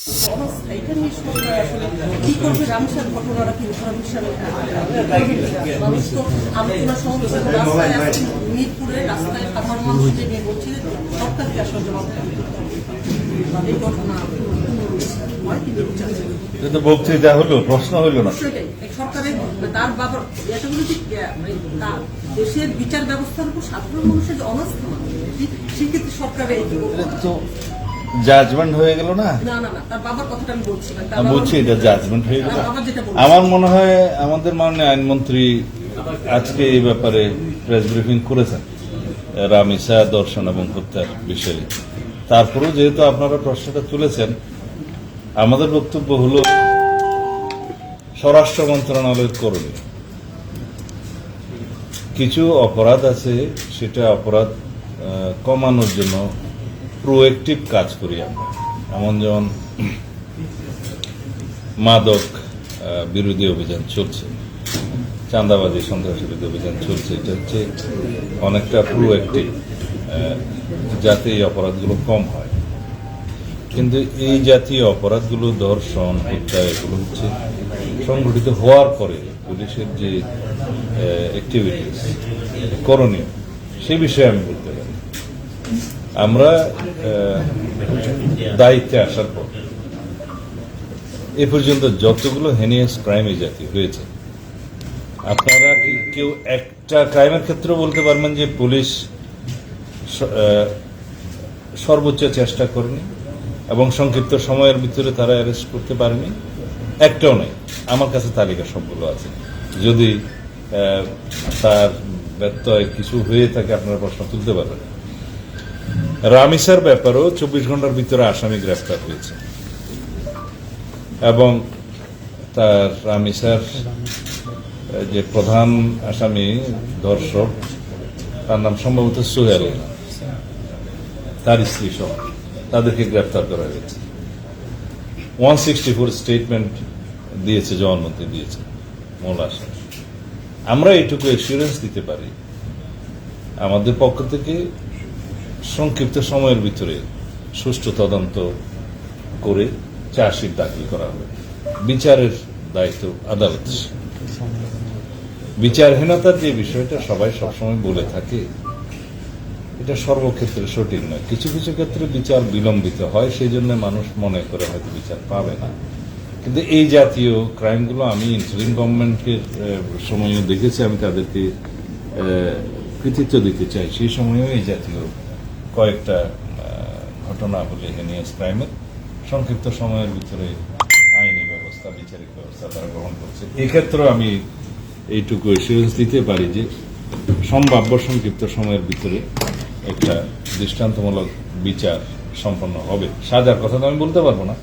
এটা নিয়ে সরকার আসলে কি করবে? রামসার ঘটনাটা কি উদাহরণ হিসাবে মানুষ তো আলোচনা সমাবেশ রাস্তায় মিরপুরে রাস্তায় সাধারণ মানুষকে নিয়ে বলছে সরকারকে আসলে জবাব এই ঘটনা এটা বক্তৃতা হলো, প্রশ্ন হইল না। সরকারের তার বাবার এতগুলো যে দেশের বিচার ব্যবস্থার উপর সাধারণ মানুষের যে অনাস্থা, সেক্ষেত্রে সরকারের তো জাজমেন্ট হয়ে গেল না। না না না, তার বাবার কথাটা আমি বলছি না। আমি বলছি এটা জাজমেন্ট হয়ে গেল। আমার মনে হয় আমাদের মাননীয় আইনমন্ত্রী আজকে এই ব্যাপারে প্রেস ব্রিফিং করেছেন রামিসা দর্শন এবং হত্যার বিষয়ে। তারপরেও যেহেতু আপনারা প্রশ্নটা তুলেছেন, আমাদের বক্তব্য হল স্বরাষ্ট্র মন্ত্রণালয়ের করণীয় কিছু অপরাধ আছে, সেটা অপরাধ কমানোর জন্য প্রোঅ্যাক্টিভ কাজ করি আমরা। যেমন মাদক বিরোধী অভিযান চলছে, চাঁদাবাজি সন্ত্রাস বিরোধী অভিযান চলছে, এটা হচ্ছে অনেকটা প্রোঅ্যাক্টিভ, যাতে এই অপরাধগুলো কম হয়। কিন্তু এই জাতীয় অপরাধগুলো, ধর্ষণ, হত্যা, এগুলো হচ্ছে সংঘটিত হওয়ার পরে পুলিশের যে অ্যাক্টিভিটিস করণীয়, সে বিষয়ে আমি বলতে পারি। আমরা দায়িত্বে আসার পর এ পর্যন্ত যতগুলো হেনিয়াস ক্রাইম এই জাতীয় হয়েছে, আপনারা কি কেউ একটা ক্রাইমের ক্ষেত্রে বলতে পারবেন যে পুলিশ সর্বোচ্চ চেষ্টা করেনি এবং সংক্ষিপ্ত সময়ের ভিতরে তারা অ্যারেস্ট করতে পারেনি? একটাও নেই। আমার কাছে তালিকা সবগুলো আছে। যদি তার ব্যত্যয় কিছু হয়ে থাকে আপনারা প্রশ্ন তুলতে পারবেন। রামিসার ব্যাপারেও 24 ঘন্টার ভিতরে আসামি গ্রেফতার হয়েছে এবং তার রামিসার যে প্রধান আসামি ধর্ষক, তার নাম সম্ভবত সোহেল, তার স্ত্রী সহ তাদেরকে গ্রেফতার করা হয়েছে। 164 স্টেটমেন্ট দিয়েছে, জবানবন্দি দিয়েছে মূল আসামি। আমরা এইটুকু এসিউরেন্স দিতে পারি, আমাদের পক্ষ থেকে সংক্ষিপ্ত সময়ের ভিতরে সুষ্ঠু তদন্ত করে চার্জশিট দাখিল করা হবে। বিচারের দায়িত্ব আদালত। বিচারহীনতার যে বিষয়টা সবাই সবসময় বলে থাকে, এটা সর্বক্ষেত্রে সঠিক নয়। কিছু কিছু ক্ষেত্রে বিচার বিলম্বিত হয়, সেই জন্য মানুষ মনে করে হয়তো বিচার পাবে না। কিন্তু এই জাতীয় ক্রাইমগুলো আমি ইন্টারিম গভর্নমেন্টের সময়ও দেখেছি, আমি তাদেরকে কৃতিত্ব দিতে চাই। সেই সময়ও এই জাতীয় কয়েকটা ঘটনা হলে হেনিয়াস ক্রাইমের সংক্ষিপ্ত সময়ের ভিতরে আইনি ব্যবস্থা, বিচারিক ব্যবস্থা তারা গ্রহণ করছে। এক্ষেত্রেও আমি এইটুকু এসিউরেন্স দিতে পারি যে সম্ভাব্য সংক্ষিপ্ত সময়ের ভিতরে একটা দৃষ্টান্তমূলক বিচার সম্পন্ন হবে। সাজার কথা তো আমি বলতে পারবো না,